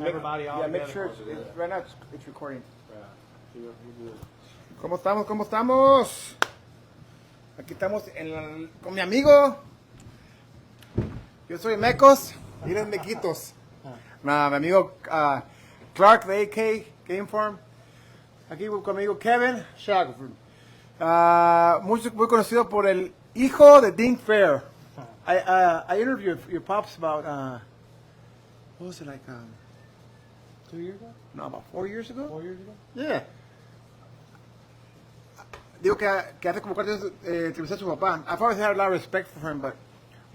everybody all Yeah, make together. sure right now it's recording. Right. You're good. ¿Cómo estamos? ¿Cómo estamos? Aquí estamos con mi amigo. Yo soy Mecos. Miren Mequitos. Nah, mi amigo Clark de AK Game Farm. Aquí con mi amigo Kevin Shackelford. Muy conocido por el hijo de Dink Fair. I interviewed your pops about what was it, like 2 years ago? no, about 4 years ago? 4 years ago? Yeah. Digo que hace como 4 años entrevisté a su papá. I've always had a lot of respect for him, but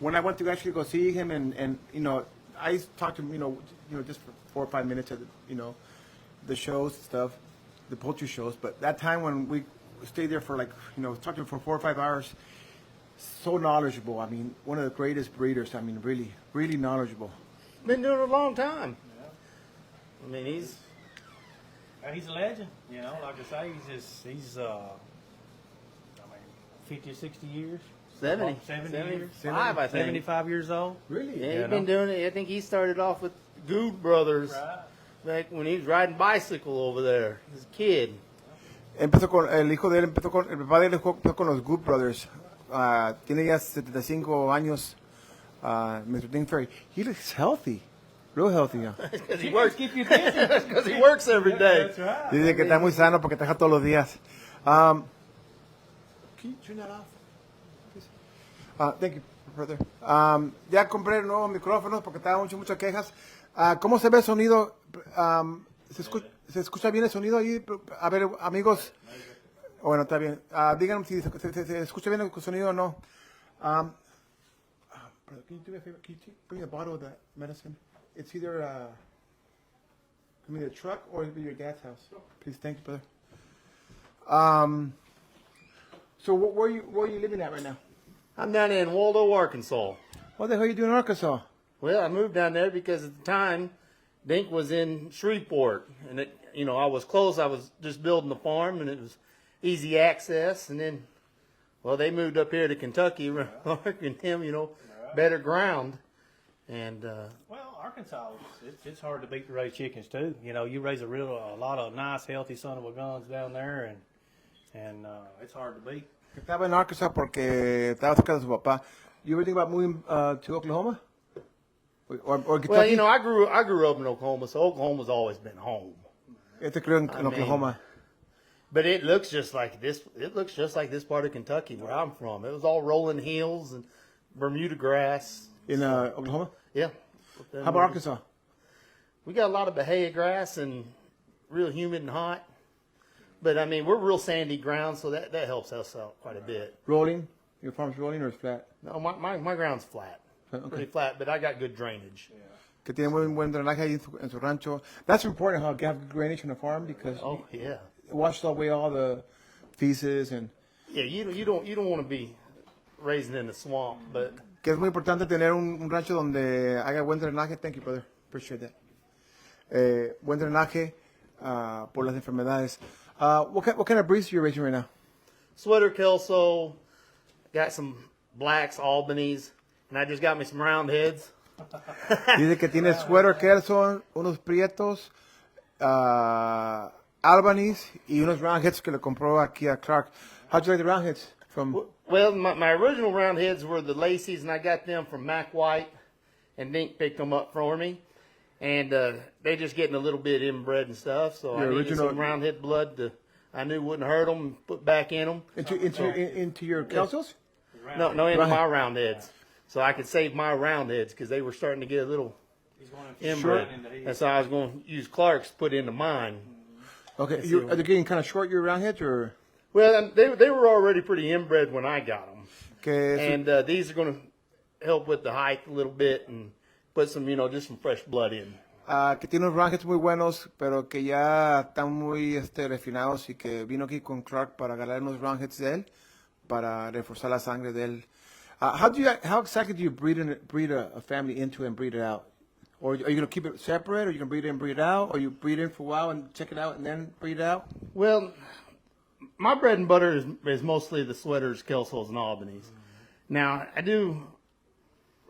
when I went to actually go see him and you know, I talked to him, you know, just for 4 or 5 minutes at the shows and stuff, the poultry shows. But that time when we stayed there for like, you know, talked to him for 4 or 5 hours, so knowledgeable. I mean, one of the greatest breeders. I mean, really, really knowledgeable. Been doing it a long time. Yeah. I mean, he's He's a legend, you know. Like I say, he's 50 or 60 years. 70 years. 75, I think. 75 years old. Really? Yeah, he's been doing it. I think he started off with Good Brothers Right. back when he was riding bicycle over there as a kid. Empezó con el hijo de él, el papá de él empezó con los Good Brothers. Tiene ya 75 años. Mr. Dink Fair. He looks healthy, real healthy. Yeah. Because he Chickens works. keep you busy. Because he works every day. That's right. Dice que está muy sano porque trabaja todos los días. Can you turn that off? Please? Thank you, brother. Ya compré nuevos micrófonos porque estaban muchas quejas. ¿Cómo se ve el sonido? ¿Se escucha bien el sonido ahí? A ver, amigos. Bueno, está bien. Díganme si se escucha bien el sonido o no. Brother, can you do me a favor? Can you bring a bottle of that medicine? It's either come in the truck or it'll be your dad's house. Please, thank you, brother. So where are you living at right now? I'm down in Waldo, Arkansas. What the hell are you doing in Arkansas? Well, I moved down there because at the time, Dink was in Shreveport, and it, you know, I was close. I was just building the farm, and it was easy access. And then, well, they moved up here to Kentucky, Mark and him, you know, better ground. And Well, Arkansas, it's hard to beat to raise chickens too. You know, you raise a lot of nice, healthy son of a guns down there, and it's hard to beat. Estaba en Arkansas porque estaba cerca de su papá. You ever think about moving to Oklahoma? Or Kentucky? well, you know, I grew up in Oklahoma, so Oklahoma's always been home. Este creo en I mean, Oklahoma. But it looks just like this. It looks just like this part of Kentucky where I'm from. It was all rolling hills and Bermuda grass. In Oklahoma? Yeah. How about Arkansas? We got a lot of bahia grass and real humid and hot. But I mean, we're real sandy ground, so that helps us out quite a bit. Rolling? Your farm's rolling or it's flat? No, my ground's flat, Okay. pretty flat, but I got good drainage. Que tiene buen drenaje ahí en su rancho. That's important how you have good drainage on a farm because Oh yeah, it washes away all the feces and yeah. You don't want to be raising in the swamp, but que es muy importante tener un rancho donde haya buen drenaje. Thank you, brother. Appreciate that. Buen drenaje por las enfermedades. What kind of breeds are you raising right now? sweater kelso, got some blacks, Albanese, and I just got me some round heads. Dice que tiene sweater kelso, unos prietos, Albanese y unos roundheads que le compró aquí a Clark. How'd you like the roundheads from? Well, my original round heads were the Lacey's, and I got them from Mac White, and Dink picked them up for me. And they just getting a little bit inbred and stuff, so Your I needed original- some round head blood to, I knew wouldn't hurt them, and put back in them. Into your kelsos? No, into Right. my round heads, so I could save my round heads because they were starting to get a little He's going inbred. into his. And so I was going to use Clark's to put into mine. Okay, Yes, are they getting kind of short, your roundheads, or? Well, they were already pretty inbred when I got them, Que and these are going to help with the height a little bit and put some, you know, just some fresh blood in. que tiene unos roundheads muy buenos, pero que ya están muy refinados y que vino aquí con Clark para agarrar unos roundheads de él, para reforzar la sangre de él. How exactly do you breed a family into and breed it out? Or are you going to keep it separate, or you can breed it and breed it out, or you breed it for a while and check it out and then breed it out? Well, my bread and butter is mostly the sweaters, kelsos, and Albanese. Now I do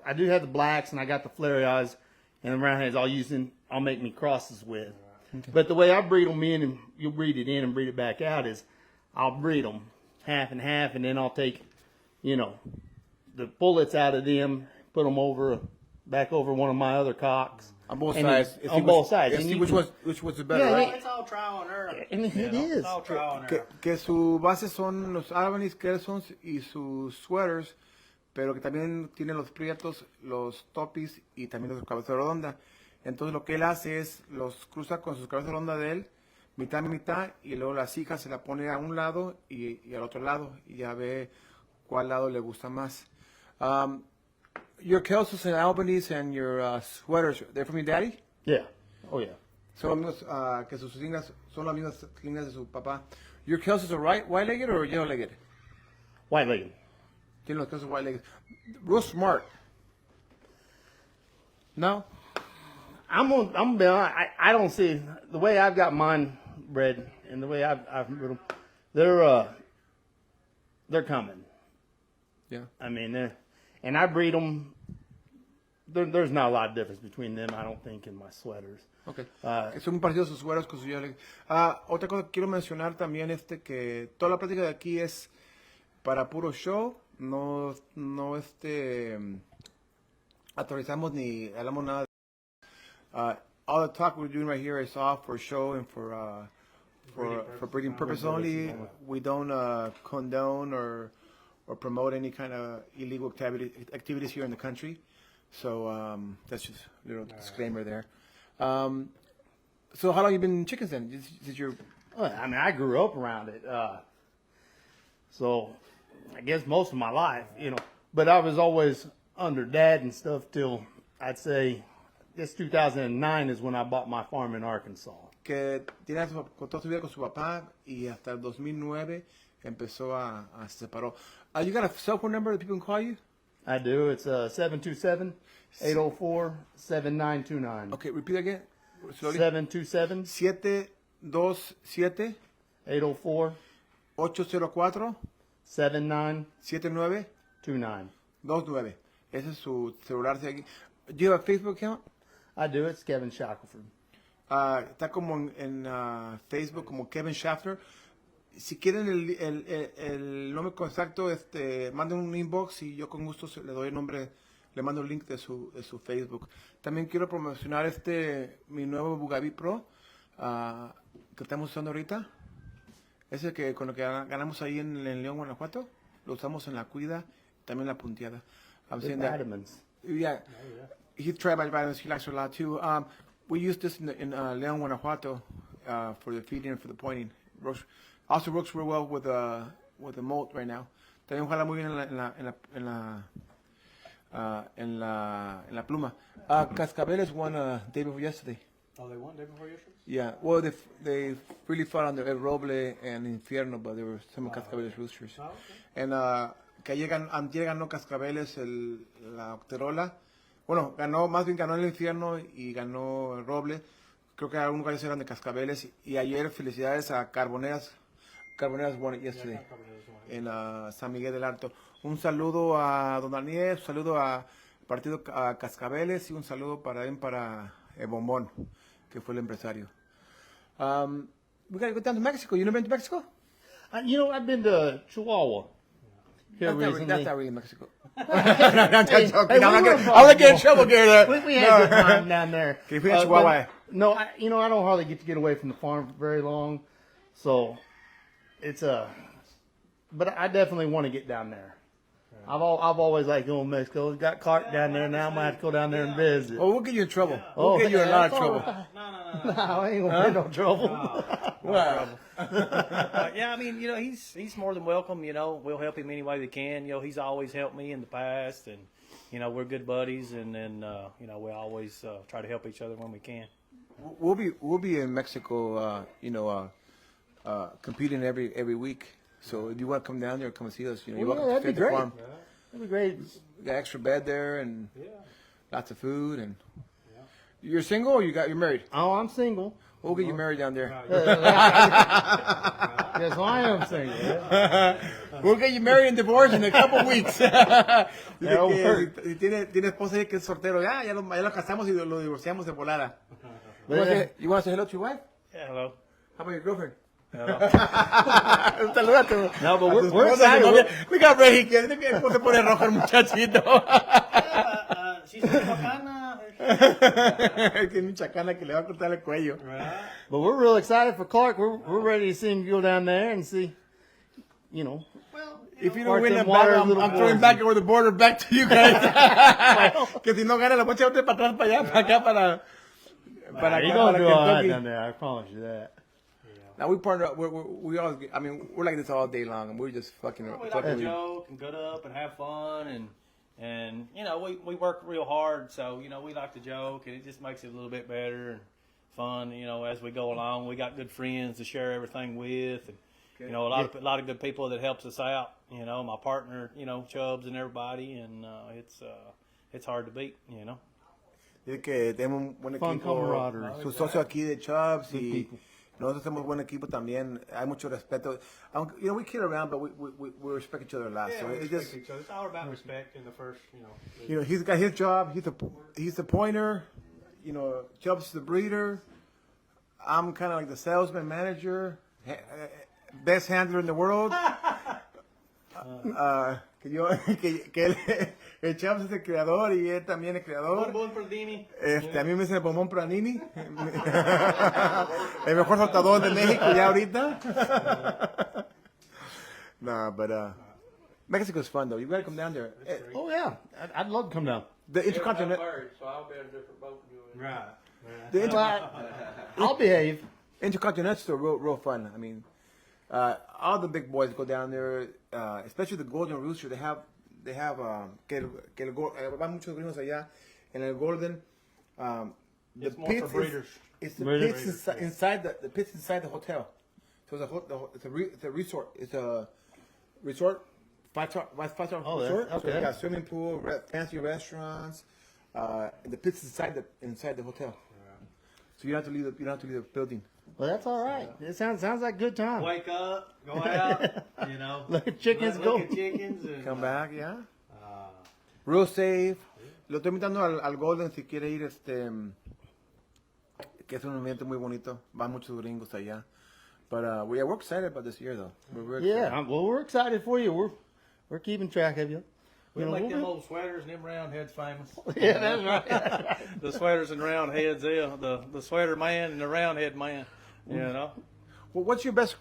have the blacks and I got the flare eyes and the roundheads all used in I'll make me crosses with. Okay. But the way I breed them in, and you'll breed it in and breed it back out, is I'll breed them half and half, and then I'll take, you know, the pullets out of them, put them back over one of my other cocks. On both and sides. On both sides. And which was the better, Yeah, right? It's all trial and error. And it is. It's all trial and error. Que su base son los Albany's, Kelsons y sus sweaters, pero que también tiene los prietos, los topis y también los cabeza redonda. Entonces lo que él hace es los cruza con sus cabezas redondas de él, mitad y mitad, y luego las hijas se la pone a un lado y al otro lado, y ya ve cuál lado le gusta más. Your Kelsons and Albany's and your sweaters, they're from your daddy? Yeah. Oh, yeah. Son los que sus líneas son las mismas líneas de su papá. Your Kelsons are white-legged or yellow-legged? White-legged. Tiene los Kelsons white-legged. Real smart. No? I'm gonna be honest, I don't see the way I've got mine bred and the way I've bred them. They're coming. Yeah. I mean, and I breed them. There's not a lot of difference between them, I don't think, in my sweaters. Okay. Son muy parecidos sus sueros con sus yellow. Otra cosa que quiero mencionar también que toda la práctica de aquí es para puro show. No autorizamos ni hablamos nada. All the talk we're doing right here is all for show and for breeding purpose only. We don't condone or promote any kind of illegal activities here in the country. So that's just a little disclaimer there. So how long you been in chickens then? Did your I mean, I grew up around it, so I guess most of my life, you know. But I was always under Dad and stuff till I'd say this 2009 is when I bought my farm in Arkansas. Que tiene toda su vida con su papá y hasta el 2009 empezó se separó. You got a cell phone number that people can call you? I do. It's 727-804-7929. Okay, repeat again. Slowly. 727 727 804 804 7929. 29. Ese es su celular de aquí. Do you have a Facebook account? I do. It's Kevin Shackelford. Está como en Facebook como Kevin Shafter. Si quieren el nombre exacto, manden un inbox y yo con gusto le doy el nombre, le mando el link de su Facebook. También quiero promocionar mi nuevo Bugatti Pro que estamos usando ahorita. Ese que con lo que ganamos ahí en León, Guanajuato, lo usamos en la cuida, también la punteada. Vitamins. Yeah. He tried my vitamins. He likes it a lot too. We use this in León, Guanajuato for the feeding and for the pointing. Also works real well with the molt right now. También jala muy bien en la pluma. Cascabeles won day before yesterday. Oh, they won day before yesterday? Yeah. Well, they really fought on the El Roble and Infierno, but there were some Cascabeles roosters. Oh, okay. And que antier ganó Cascabeles la Octerola. Bueno, más bien ganó el Infierno y ganó el Roble. Creo que algunos gallos eran de Cascabeles. Y ayer felicidades a Carboneras. Carboneras won it yesterday en San Miguel del Alto. Un saludo a Don Daniel, un saludo a Partido Cascabeles y un saludo para Bombón, que fue el empresario. We gotta go down to Mexico. You never been to Mexico? You know, I've been to Chihuahua here recently. That's not really Mexico. I'm Hey, joking. we I'm were gonna get in trouble here. We had a good time down there. Okay, if we had Chihuahua. No, I don't hardly get away from the farm for very long, so it's but I definitely want to get down there. I've always liked going to Mexico. Got caught down there. Now I'm gonna have to go down there and visit. Oh, we'll get you in trouble. We'll get you in a lot of trouble. No. No, I ain't gonna get no trouble. Wow. Yeah, I mean, you know, he's more than welcome. You know, we'll help him any way we can. You know, he's always helped me in the past, and you know, we're good buddies, and you know, we always try to help each other when we can. We'll be in Mexico. Competing every week. So if you want to come down there, come and see us. You know, you're welcome to that'd be stay at the great. farm. That'd be great. We got extra bed there and Yeah. lots of food. And you're single or you're married? Oh, I'm single. We'll get you married down there. Yes, well, I am single. Yeah. We'll get you married and divorced in a couple weeks. Dice que si tiene esposa y que es soltero, ya lo casamos y lo divorciamos de volada. You want to say hello to your wife? Yeah, hello. How about your girlfriend? Salúdate. No, but we're excited. We got ready. ¿Cómo se pone rojo el muchachito? She's Chacana. Tiene un chacana que le va a cortar el cuello. But we're real excited for Clark. We're ready to see him go down there and see, you know. If you Part don't win them the battle, waters, little I'm throwing boys. back over the border back to you guys. Que si no gana, la voy a echar para atrás, para allá, para acá, para You're acá, gonna para do all right Kentucky. down there. I promise you that. Now we partner up. We always. I mean, we're like this all day long, and we're just fucking. We like to joke and get up and have fun, and you know we work real hard, so you know we like to joke, and it just makes it a little bit better and fun. You know, as we go along, we got good friends to share everything with, and you know a lot of good people that helps us out. You know, my partner, you know, Chubbs and everybody, and it's hard to beat. You know. Dice que tenemos un buen Fun equipo. camaraderie. Su socio aquí de Chubbs y people. nosotros tenemos buen equipo también. Hay mucho respeto. Aunque, you know, we kid around, but we respect each other a lot. Yeah, so we it's respect just, each other. It's all about respect in the first, you know. you know, he's got his job. He's the pointer. You know, Chubbs is the breeder. I'm kind of like the salesman manager, best handler in the world. El Chubbs es el creador y él también es creador. Bon Pradini. A mí me dice el Bombón Pranini. El mejor saltador de México ya ahorita. No, but Mexico's fun though. You gotta come down there. Oh yeah, I'd love to come down. The Intercontinental. So I'll be in a different boat than you. Right. The I'll behave. Intercontinental is still real fun. I mean, all the big boys go down there, especially the Golden Rooster. They have van muchos gringos allá en el Golden. It's more for breeders. It's the Breeders. pits inside the pits inside the hotel. So it's a resort. It's a resort, five-star Oh, resort. okay. So you got swimming pool, fancy restaurants. The pits inside the hotel. So you don't have to leave the building. Well, that's all right. It sounds like good time. Wake up, go out, you know. Look at chickens look go. at chickens and Come back, yeah. Real safe. Lo estoy invitando al Golden si quiere ir, que es un ambiente muy bonito. Van muchos gringos allá. But we're excited about this year, though. We're Yeah, well, we're excited for you. We're keeping track of you. we You know, make we'll them be- old sweaters and them round heads famous. Yeah, that's right. The sweaters and round heads, yeah. The sweater man and the round head man. You know. Well, what's your best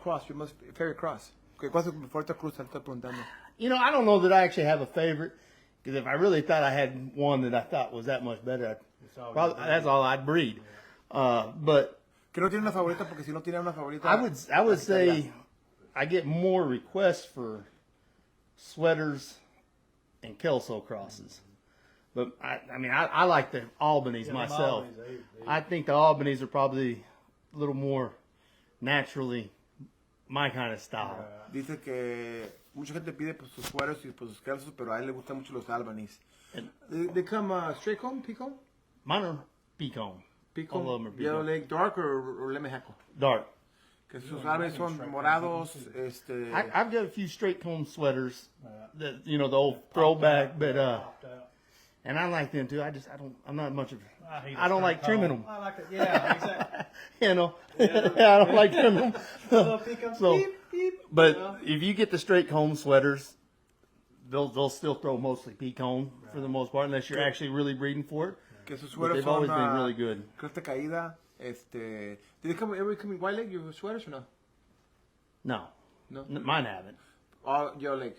cross? Your most favorite cross? ¿Cuál es tu favorita cruz? Te estoy preguntando. You know, I don't know that I actually have a favorite, because if I really thought I had one that I thought was that much better, that's all I'd breed. But Que no tiene una favorita, porque si no tiene una favorita. I would say I get more requests for sweaters and Kelso crosses. But I mean, I like the Albanese myself. I think the Albanese are probably a little more naturally my kind of style. Dice que mucha gente pide por sus sueros y por sus calzos, pero a él le gustan mucho los Albanese. They come straight comb, peacomb? Mine are pecan. Peacomb, All of them are yellow pecan. leg, dark or lemejaco? Dark. Que sus Albanese son morados, I've got a few straight comb sweaters, that you know, the old throwback, but and I like them too. I'm not much of. I don't like trimming them. I like it. Yeah, exactly. You know, I don't like trimming them. So, Beep, beep. but if you get the straight comb sweaters, they'll still throw mostly pecan for the most part, unless you're actually really breeding for it. que sus But sueros they've son always been really good. cresta caída. Did they come ever come in white leg, your sweaters, or no? No, No? mine haven't. All yellow leg.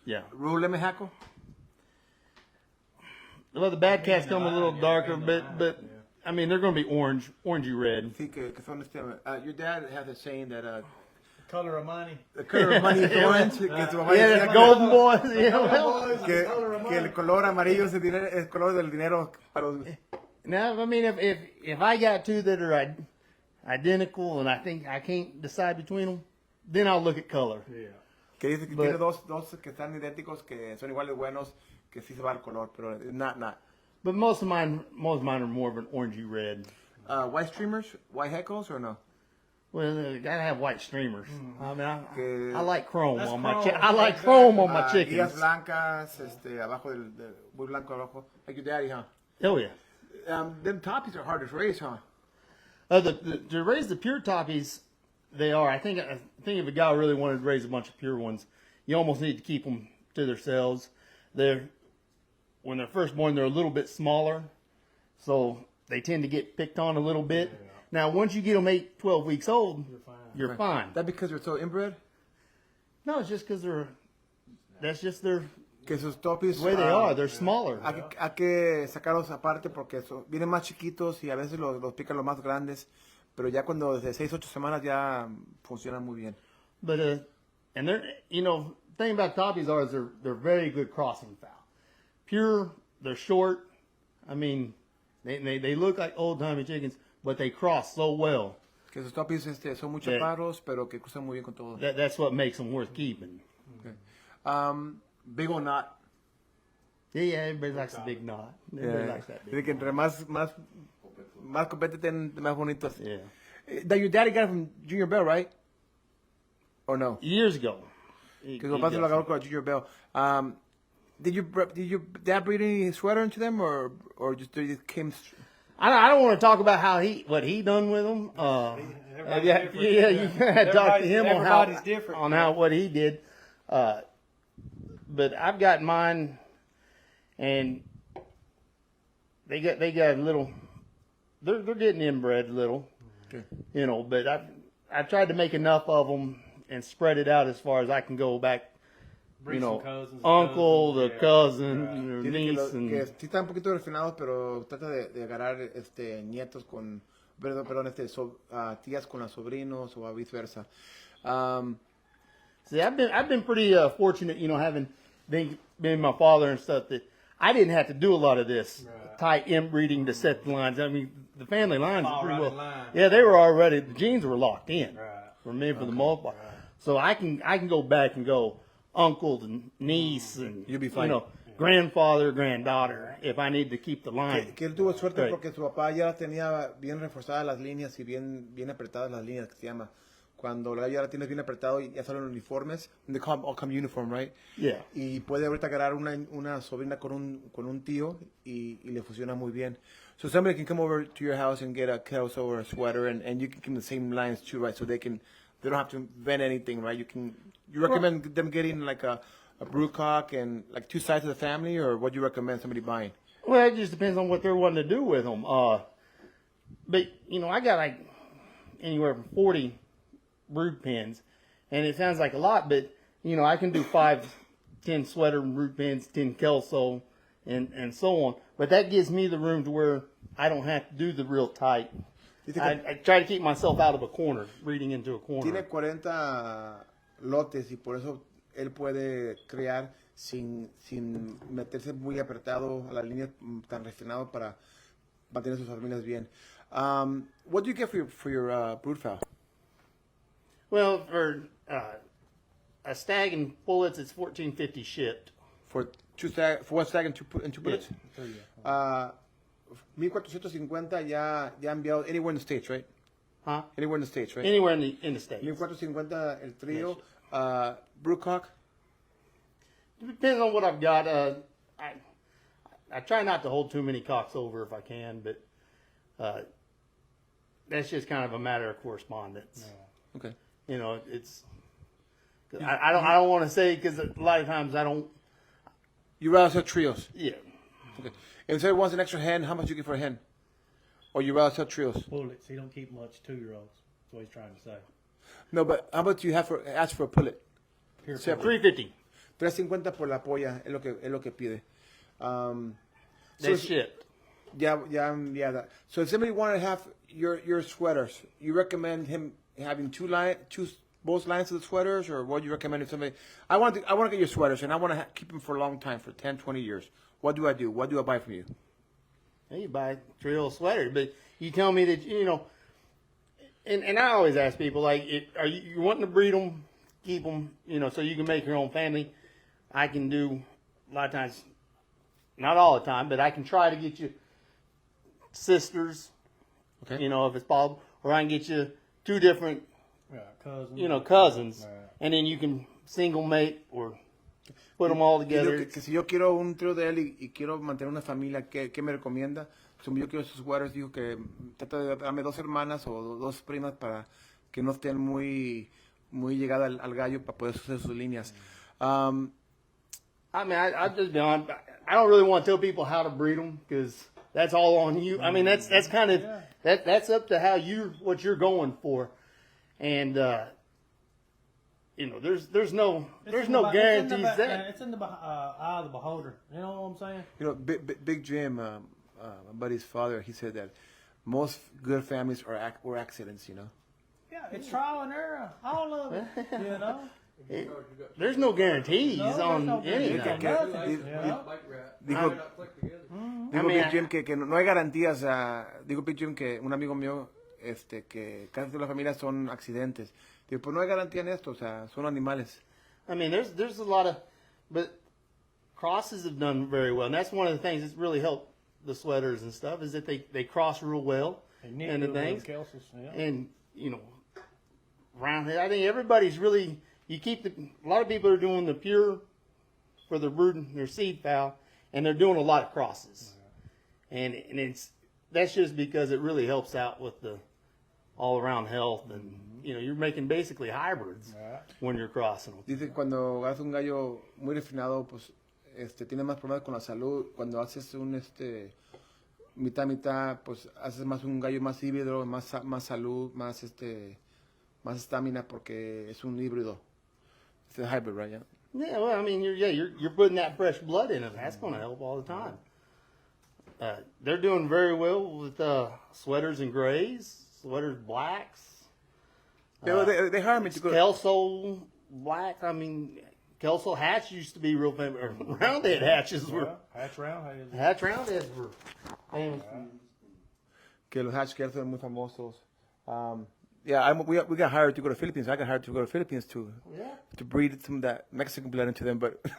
Yeah. Rule lemejaco? Well, the bad cats come a little darker, but I mean they're going to be orangey red. Sí, que son your dad has a saying that Color of money. the color of money is orange. Que su mamá Yeah, decía the golden boys. Yeah, well, que el color amarillo es el color del dinero para los... now, I mean, if I got two that are identical and I think I can't decide between them, then I'll look at color. Yeah. Que dice que But- tiene dos que están idénticos, que son igual de buenos, que sí se va al color, pero not. But most of mine are more of an orangey red. White streamers, white heckles, or no? Well, they gotta have white streamers. I mean, Que- I like chrome That's on my chrome. I like chrome on my Guías chickens. blancas, abajo muy blanco abajo. Like your daddy, huh? Oh yeah. Them toppies are hard to raise, huh? To raise the pure toppies, they are. I think if a guy really wanted to raise a bunch of pure ones, you almost need to keep them to themselves. When they're first born, they're a little bit smaller, so they tend to get picked on a little bit. Yeah. Now, once you get them 8, 12 weeks old, you're fine. That because they're so inbred? No, it's just because that's just their Que sus topis, the way they are. They're smaller. Hay que sacarlos aparte porque vienen más chiquitos y a veces los pican los más grandes, pero ya cuando desde 6, 8 semanas ya funcionan muy bien. But and they're thing about toppies is they're very good crossing fowl. Pure, they're short. I mean, they look like old timey chickens, but they cross so well. Que sus topis son muy chaparros, pero que cruzan muy bien con todo. That's what makes them worth keeping. Okay. Big or not? Yeah, everybody likes a big knot. Everybody likes that big knot. Que entre más compete, más bonitos. Yeah. That your daddy got it from Junior Bell, right? Or no? Years ago. Because papá se lo agarró con Junior Bell. Did your dad breed any sweater into them, or just it came? I don't want to talk about what he done with them. You gotta talk to him on what he did. But I've got mine, and they got a little. They're getting inbred a little, okay. But I tried to make enough of them and spread it out as far as I can go back. Cousins, uncle, the cousin, niece, que sí están un poquito refinados, pero trata de agarrar nietos con, perdón, tías con los sobrinos o viceversa. See, I've been pretty fortunate, having been my father and stuff, that I didn't have to do a lot of this tight inbreeding to set the lines. I mean, the family lines are pretty well. Yeah, they were already, the genes were locked in for me for the most part. So I can go back and go uncle and niece and you'll be fine. Grandfather, granddaughter, if I need to keep the line. Que él tuvo suerte porque su papá ya tenía bien reforzadas las líneas y bien apretadas las líneas, que se llama. Cuando ya la tienes bien apretado y ya salen uniformes, they all come uniform, right? Yeah. Y puede ahorita agarrar una sobrina con un tío y le funciona muy bien. So somebody can come over to your house and get a kelso or a sweater, and you can give them the same lines too, right? So they don't have to invent anything, right? You recommend them getting like a broodcock and like 2 sides of the family, or what do you recommend somebody buying? Well, it just depends on what they're wanting to do with them. But I got like anywhere from 40 brood pens, and it sounds like a lot, but I can do 5, 10 sweater brood pens, 10 kelso, and so on. But that gives me the room to where I don't have to do the real tight. I try to keep myself out of a corner, reading into a corner. Tiene 40 lotes y por eso él puede crear sin meterse muy apretado a la línea tan refinado para mantener sus familias bien. What do you get for your brood fowl? Well, for a stag and pullets, it's $14.50 shipped. For one stag and two pullets? Yeah. 1,450 ya enviado anywhere in the States, right? Huh? Anywhere in the States, right? Anywhere in the States. 1,450 el trío. Broodcock? It depends on what I've got. I try not to hold too many cocks over if I can, but that's just kind of a matter of correspondence. Yeah. Okay. It's. I don't want to say, because a lot of times I don't. You rather sell trios? Yeah. Okay. If somebody wants an extra hen, how much you get for a hen? Or you rather sell trios? Pullets. He don't keep much 2-year-olds. That's what he's trying to say. No, but how much do you have ask for a pullet? $3.50. $3.50 por la polla es lo que pide. That's shipped. Yeah. That. So if somebody wanted to have your sweaters, you recommend him having both lines of the sweaters, or what do you recommend if somebody? I want to get your sweaters, and I want to keep them for a long time, for 10, 20 years. What do I do? What do I buy from you? Hey, you buy a trio sweater, but you tell me that and I always ask people, like, are you wanting to breed them, keep them, so you can make your own family? I can do a lot of times, not all the time, but I can try to get you sisters, okay, if it's possible, or I can get you 2 different, cousins, and then you can single mate or put them all together. Que si yo quiero un trío de él y quiero mantener una familia, ¿qué me recomienda? como yo quiero sus sweaters, dijo que trata de darme 2 hermanas o 2 primas para que no estén muy llegadas al gallo para poder hacer sus líneas. I mean, I just be honest. I don't really want to tell people how to breed them because that's all on you. I mean, that's kind of that's up to what you're going for, and you know, there's no guarantees that it's in the eye of the beholder. You know what I'm saying? You know, Big Jim, my buddy's father, he said that most good families were accidents. You know. Yeah, it's trial and error. All of it. You know. There's no guarantees on no anything. guarantees. Dijo I mean, Big Jim que no hay garantías. Digo Big Jim que un amigo mío, que casi todas las familias son accidentes. Digo, pues no hay garantía en esto, o sea, son animales. I mean, there's a lot of, but crosses have done very well, and that's one of the things that's really helped the sweaters and stuff is that they cross real well and the things, and you know, around here, I think everybody's really. A lot of people are doing the pure for their brood, their seed fowl, and they're doing a lot of crosses, and that's just because it really helps out with the all around health, and you know you're making basically hybrids when you're crossing them. Dice que cuando haces un gallo muy refinado, pues tiene más problemas con la salud. Cuando haces un mitad, pues haces más un gallo más híbrido, más salud, más estamina porque es un híbrido. It's a hybrid, right? Yeah, well, I mean, you're putting that fresh blood in them. That's going to help all the time. They're doing very well with sweaters and grays, sweaters blacks. They hired me to go. Kelso black. I mean, Kelso hatch used to be real famous. Roundhead hatches were. Hatch roundheads were famous. Que los hatch Kelso eran muy famosos. Yeah, we got hired to go to Philippines. I got hired to go to Philippines to breed some of that Mexican blood into them, but que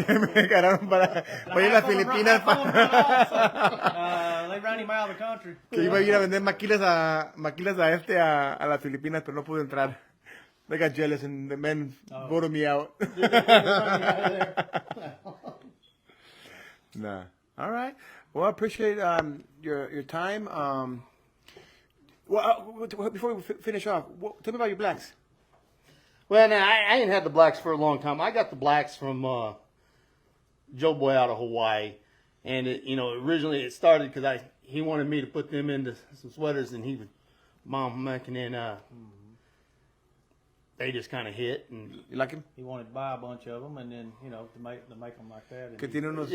me ganaron para ir a las Filipinas. They ran him out of the country. Que iba a ir a vender maquilas a las Filipinas, pero no pude entrar. They got jealous and the men voted me out. Nah. All right. Well, I appreciate your time. Well, before we finish off, tell me about your blacks. Well, now I ain't had the blacks for a long time. I got the blacks from Joe Boy out of Hawaii, and originally it started because he wanted me to put them into some sweaters, and he would mom making in. They just kind of hit, and you like him? He wanted to buy a bunch of them, and then to make them like that. Que tiene unos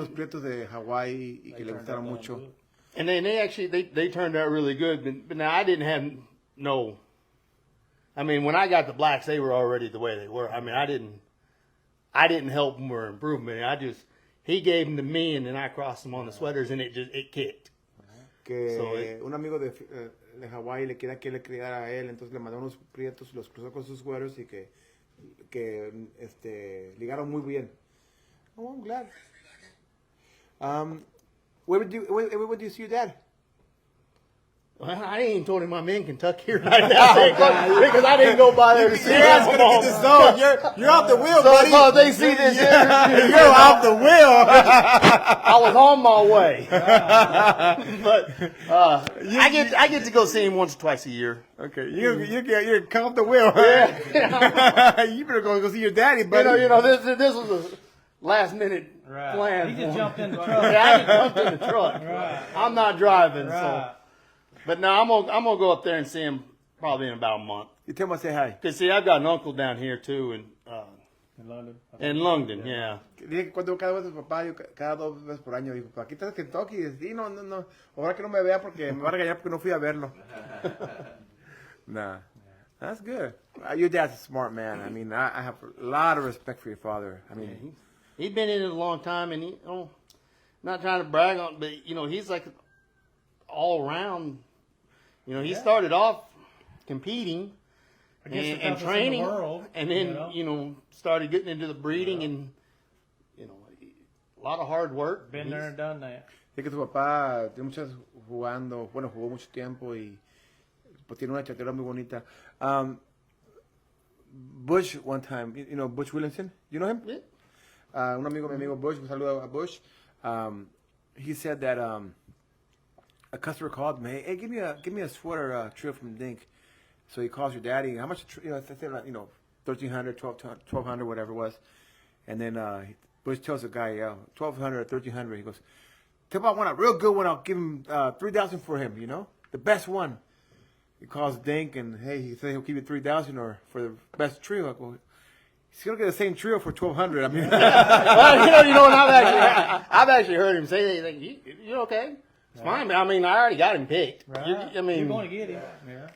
prietos de Hawaii y que le gustaron mucho. And then they turned out really good, but now I didn't have no. I mean, when I got the blacks, they were already the way they were. I mean, I didn't help them or improve them. He gave them to me, and then I crossed them on the sweaters, and it kicked. Que un amigo de Hawaii le quería que le criara a él, entonces le mandó unos prietos, los cruzó con sus sweaters y que ligaron muy bien. Oh, I'm glad. Where would you see your dad? Well, I ain't even told him I'm in Kentucky right now because I didn't go by there to see him. You're off the wheel, buddy. So they see this interview. You're off the wheel. I was on my way, but I get to go see him once or twice a year. Okay, you're come off the wheel. Yeah. You better go see your daddy, buddy. This was a last minute plan. He just jumped in the truck. Yeah, I just jumped in the truck. Right. I'm not driving, Right. so. But no, I'm gonna go up there and see him probably in about a month. You tell him I say hi. Cause see, I've got an uncle down here too, In London. in London, yeah. Dije que cuando cada vez a su papá, cada 2 veces por año, dijo, aquí está Kentucky. Y sí, no. Ahora que no me vea porque me va a regañar porque no fui a verlo. Nah. That's good. Your dad's a smart man. I mean, I have a lot of respect for your father. I mean, He's been in it a long time, and not trying to brag on, but he's like all around. He started off competing and training, and then started getting into the breeding and a lot of hard work. Been there and done that. es que su papá tiene muchas jugó mucho tiempo y pues tiene una chatera muy bonita. Bush one time, Bush Williamson, you know him? Yeah. Mi amigo Bush, un saludo a Bush. he said that a customer called me, hey, give me a sweater trio from Dink. So he calls your daddy. How much? $1,300, $1,200, whatever it was. And then Bush tells the guy, yeah, $1,200 or $1,300. He goes, tell me I want a real good one. I'll give him $3,000 for him. You know, the best one. He calls Dink and hey, he said he'll give you $3,000 or for the best trio. I go, he's gonna get the same trio for $1,200. I mean, well, you know, and I've actually heard him say that. You okay? It's fine. I mean, I already got him picked. Right. I mean, you're going to get him. Yeah.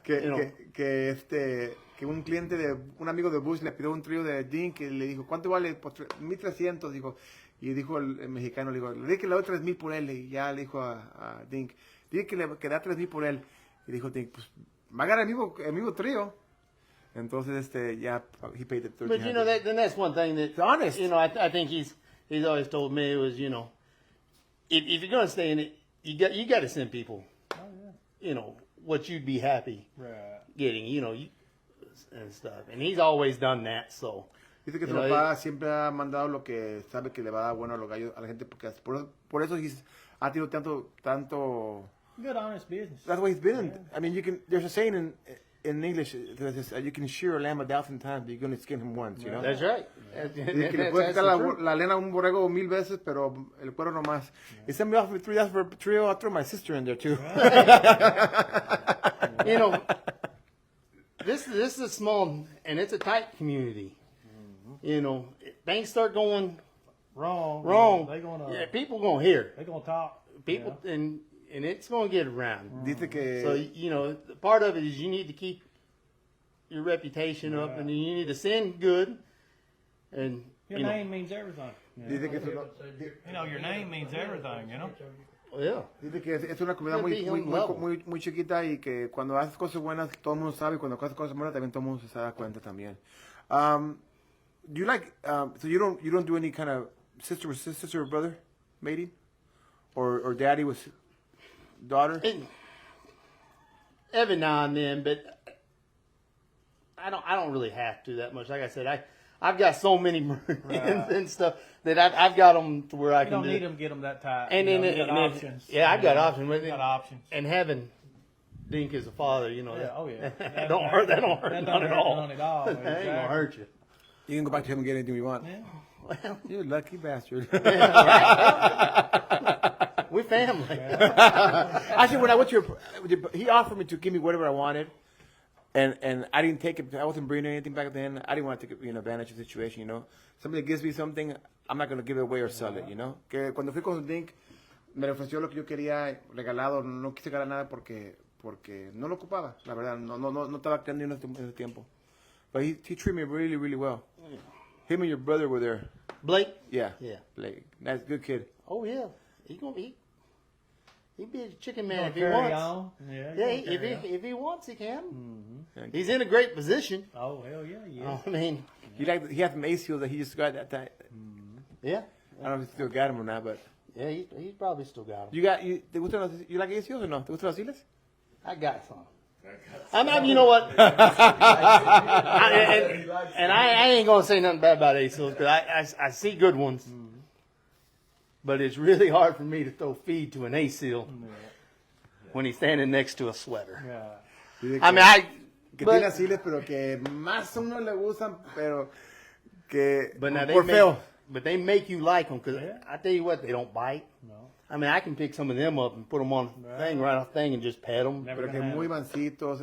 que un cliente de un amigo de Bush le pidió un trío de Dink y le dijo, ¿cuánto vale? Pues 1,300, dijo. Y dijo el mexicano, le dijo, le dije que le doy 3,000 por él. Y ya le dijo a Dink, dije que le da 3,000 por él. Y dijo Dink, pues va a ganar el mismo trío. Entonces, ya, he paid the 1,300. but you know, then that's one thing that, It's honest. you know, I think he's always told me it was, you know, if you're going to stay in it, you got to send people, you know, what you'd be happy getting, you know, and stuff. And he's always done that, so. Dice que su papá siempre ha mandado lo que sabe que le va a dar bueno a los gallos, a la gente, porque por eso ha tenido tanto. Good, honest business. That's why he's been. Yeah. I mean, there's a saying in English that says, you can shear a lamb 1,000 times, but you're going to skin him once, you know? That's right. Dice que le puedes quitar la lana a un borrego 1,000 veces, pero el cuero no más. He sent me off with $3,000 for a trio. I'll throw my sister in there, too. You know, this is a small, and it's a tight community. You know, things start going wrong. They're gonna, people gonna hear. They're gonna talk. People, and it's gonna get around. Dice que. So, you know, part of it is you need to keep your reputation up, and you need to send good. And your name means everything. Dice que your name means everything. You know. Yeah. Dice que es una comunidad muy chiquita y que cuando haces cosas buenas todo el mundo sabe y cuando haces cosas malas también todo el mundo se da cuenta también. Do you like so you don't do any kind of sister or brother mating or daddy with daughter? Every now and then, but I don't really have to that much. Like I said, I've got so many Marines and stuff that I've got them to where I can. You don't need them, get them that tight. And then you got options. Yeah, I've got options. You got options. And having Dink as a father, you know, that don't hurt none at all. None at all. That ain't gonna hurt you. You can go back to him and get anything you want. Yeah. Well, you're a lucky bastard. We're family. Actually, when I went to he offered me to give me whatever I wanted, and I didn't take it. I wasn't bringing anything back then. I didn't want to take advantage of the situation, you know. Somebody gives me something, I'm not going to give it away or sell it, you know. Que cuando fui con Dink, me ofreció lo que yo quería regalado, no quise ganar nada porque no lo ocupaba, la verdad, no estaba creando en ese tiempo. But he treated me really, really well. Him and your brother were there. Blake? Yeah. Blake. Nice, good kid. Oh, yeah. He'd be a chicken man if he carry wants. on. If he wants, he can. Mm-hmm. He's in a great position. Oh, hell yeah. I mean, he had some ACLs that he just got that time. Mm-hmm. Yeah. I don't know if he still got him or not, but. Yeah, he's probably still got them. You like ACLs or no? ¿Te gustan las islas? I got some. You know what? And I ain't gonna say nothing bad about ASILs because I see good ones, but it's really hard for me to throw feed to an ASIL when he's standing next to a sweater. Yeah. I mean, que tiene asiles, pero que más uno le gustan, pero que but they make you like them because I tell you what, they don't bite. No. I mean, I can pick some of them up and put them on right off thing and just pet them. Pero que muy mancitos.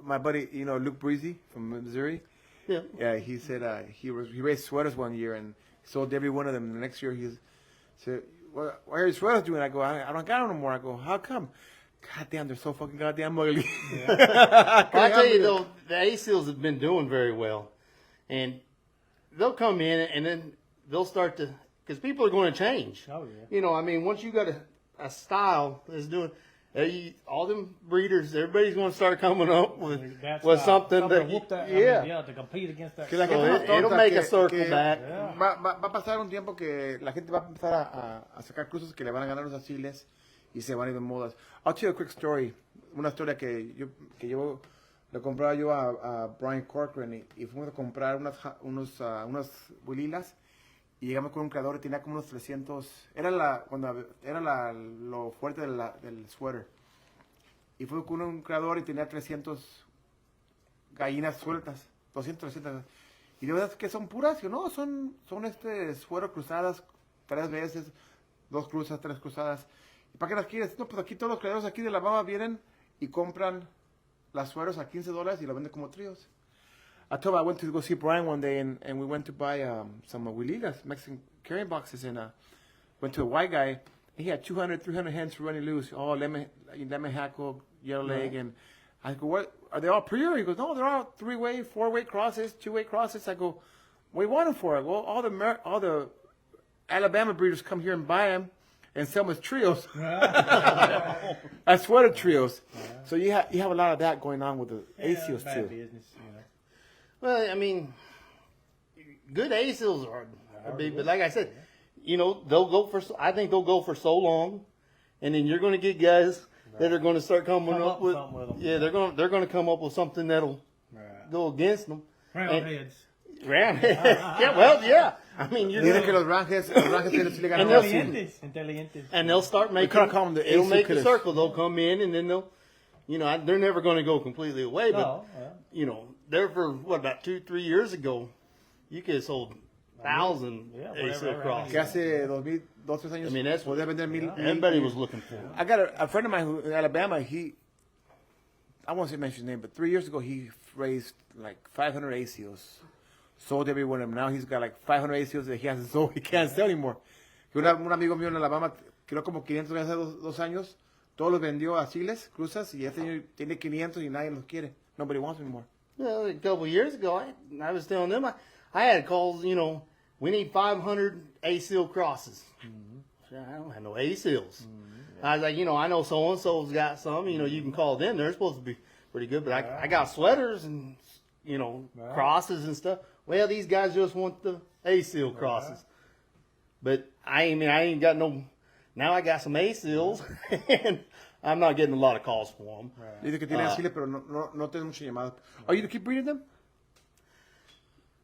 My buddy, Luke Breezy from Missouri. Yeah. He said he raised sweaters one year and sold every one of them. The next year he said, "Why are your sweaters doing?" I go, "I don't got them no more." I go, "How come?" God damn, they're so fucking goddamn ugly. Well, I tell you though, the ASILs have been doing very well, and they'll come in and then they'll start to. Because people are going to change. Oh, yeah. I mean, once you got a style that's doing, all them breeders, everybody's going to start coming up with something to compete against that. Que la gente it'll make a circle back. Va a pasar un tiempo que la gente va a empezar a sacar cruzos que le van a ganar los asiles y se van a ir de modas. I'll tell you a quick story. Una historia que yo le compraba yo a Brian Corcoran y fuimos a comprar unas huililas. Y llegamos con un creador y tenía como unos 300. Lo fuerte del suéter. Y fue con un creador y tenía 300 gallinas sueltas. 300. Y de verdad que son puras, que no, son suero cruzadas 3 veces, 2 cruzas, 3 cruzadas. ¿Y para qué las quieres? No, pues aquí todos los creadores aquí de la baba vienen y compran las sueros a $15 y lo venden como tríos. I told him I went to go see Brian one day and we went to buy some huiligas, Mexican carrying boxes, and went to a white guy. He had 200, 300 hens running loose. Oh, lemon hackle, yellow leg, and I go, what? Are they all pure? He goes, no, they're all 3-way, 4-way crosses, 2-way crosses. I go, what do you want them for? I go, all the Alabama breeders come here and buy them and sell them as trios. As sweater trios. So you have a lot of that going on with the ACOs bad too. business, you know. Well, I mean, good ACEs are big, but like I said, you know, I think they'll go for so long, and then you're going to get guys that are going to start coming up with, something with them. yeah, they're going to come up with something that'll go against them. Roundheads. Yeah, well, yeah. I mean, you're Dicen que gonna, los Ranges sí le ganan they'll- a Intelligentes. and they'll start making. kinda call them the It'll AC make the killers. circle. They'll come in, and then they'll, you know, they're never going to go completely away, but No, yeah. you know, there for what, about 2-3 years ago, you could have sold 1,000 Yeah, whatever, ACL crosses. Que hace 2-3 años I mean, that's what podía vender 1,000. everybody was looking for. I got a friend of mine who in Alabama. I won't say mention his name, but 3 years ago he raised like 500 ACOs, sold every one of them. Now he's got like 500 ACOs that he hasn't sold. He can't sell anymore. Un amigo mío en Alabama creó como 500 hace 2 años. Todos los vendió a Siles, cruzas, y este año tiene 500 y nadie los quiere. Nobody wants them anymore. Well, a couple of years ago, I was telling them I had calls. You know, we need 500 ACL crosses. I don't have no ACLs. I was like, you know, I know so and so's got some. You know, you can call them. They're supposed to be pretty good. But I got sweaters and, you know, crosses and stuff. Well, these guys just want the ACL crosses. But I ain't got no. Now I got some ACLs, and I'm not getting a lot of calls for them. Dice que tiene Siles, pero no tiene muchas llamadas. Are you to keep breeding them?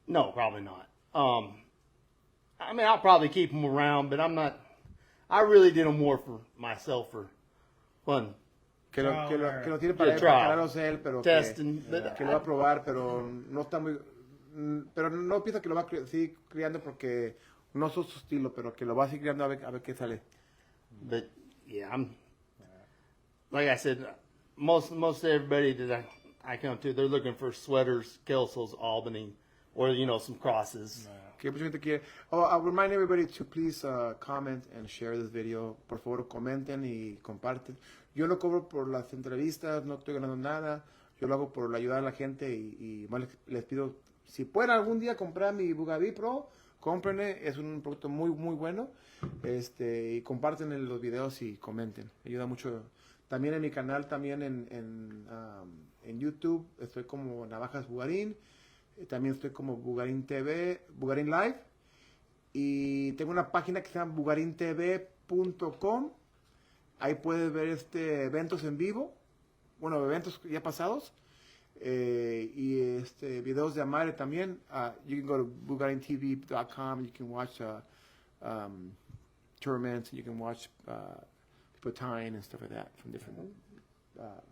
No, probably not. I mean, I'll probably keep them around, but I'm not. I really did them more for myself for fun, Que lo tiene para trial. prepararlos él, pero testing. que lo va a probar, pero no está muy. Pero no piensa que lo va a seguir criando porque no es su estilo, pero que lo va a seguir criando a ver qué sale. But yeah, I'm. Like I said, most everybody that I come to, they're looking for sweaters, Kelso's, Albany, or you know some crosses. Que mucha gente quiere. Oh, I'll remind everybody to please comment and share this video. Por favor, comenten y comparten. Yo no cobro por las entrevistas, no estoy ganando nada. Yo lo hago por ayudar a la gente y más les pido, si pueden algún día comprar mi Bugabee Pro, cómprenle, es un producto muy muy bueno. Y comparten los videos y comenten. Ayuda mucho. También en mi canal, también en YouTube, estoy como Navajas Bugarín. También estoy como Bugarín TV, Bugarín Live. Y tengo una página que se llama bugarintv.com. Ahí puedes ver eventos en vivo. Bueno, eventos ya pasados. Y videos de Amare también. You can go to bugarintv.com. You can watch tournaments. You can watch people tying and stuff like that from different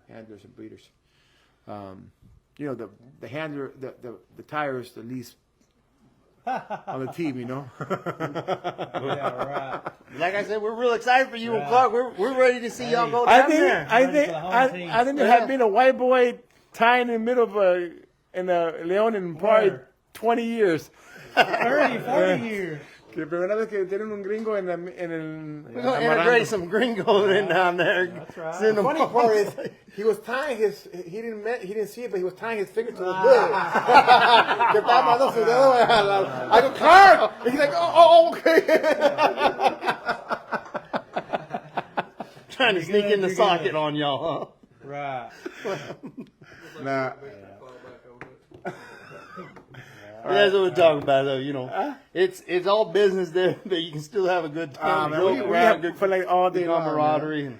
handlers and breeders. You know, the handler, the tires, the least on the team, you know. Yeah, right. Like I said, we're real excited for you and Clark. We're ready to see y'all go down there. I think there had been a white boy tying in the middle of León in probably 20 years. 30, 40 years. Que primera vez que tienen un gringo en el We're gonna integrate some gringos in down there. That's right. Send The them funny part is he was tying he didn't see it, but he was tying his finger to the wood. Que estaba mandando su dedo I go, Clark! And he's like, oh, okay. trying to sneak in the socket on y'all, Right. Nah. huh? That's what we're talking about, though. You know, it's all business there, but you can still have a good time. Man, joke we around, have fun like all day long, camaraderie. And,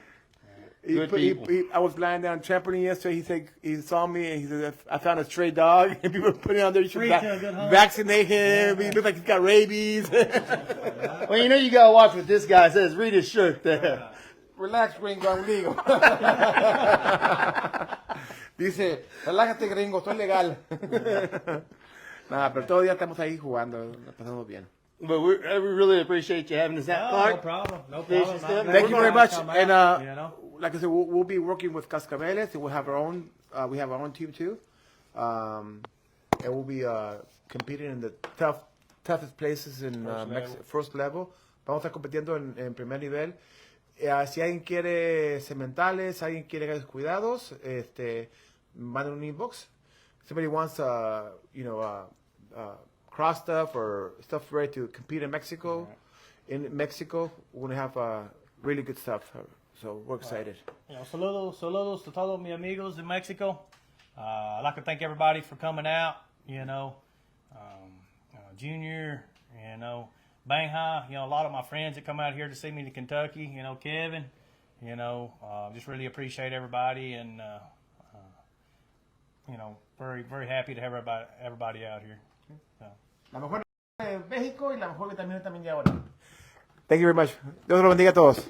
Good people. I was lying down trampoline yesterday. He said he saw me and he said, I found a stray dog. And people were putting it on there. You should vaccinate him. He looks like he's got rabies. Well, you know you gotta watch what this guy says. Read his shirt there. Relax, Ringo, I'm legal. Dice, relájate, gringo, estoy legal. Nada, pero todo el día estamos ahí jugando, la pasamos bien. But we really appreciate you having us out, Clark. No problem. No Fish problem. and stuff. Thank you very much. And You know? like I said, we'll be working with Cascabeles, and we'll have our own. We have our own team too, and we'll be competing in the toughest places in first level. Vamos a estar compitiendo en primer nivel. Si alguien quiere sementales, alguien quiere cuidados, manden un inbox. Somebody wants, cross stuff or stuff ready to compete in Mexico. Right. In Mexico, we're going to have really good stuff. So we're excited. Saludos to todos mis amigos in Mexico. I'd like to thank everybody for coming out. Junior, Bangha, a lot of my friends that come out here to see me to Kentucky. Kevin, just really appreciate everybody and very very happy to have everybody out here. So. La mejor de México y la mejor también de ahora. Thank you very much. Dios los bendiga a todos.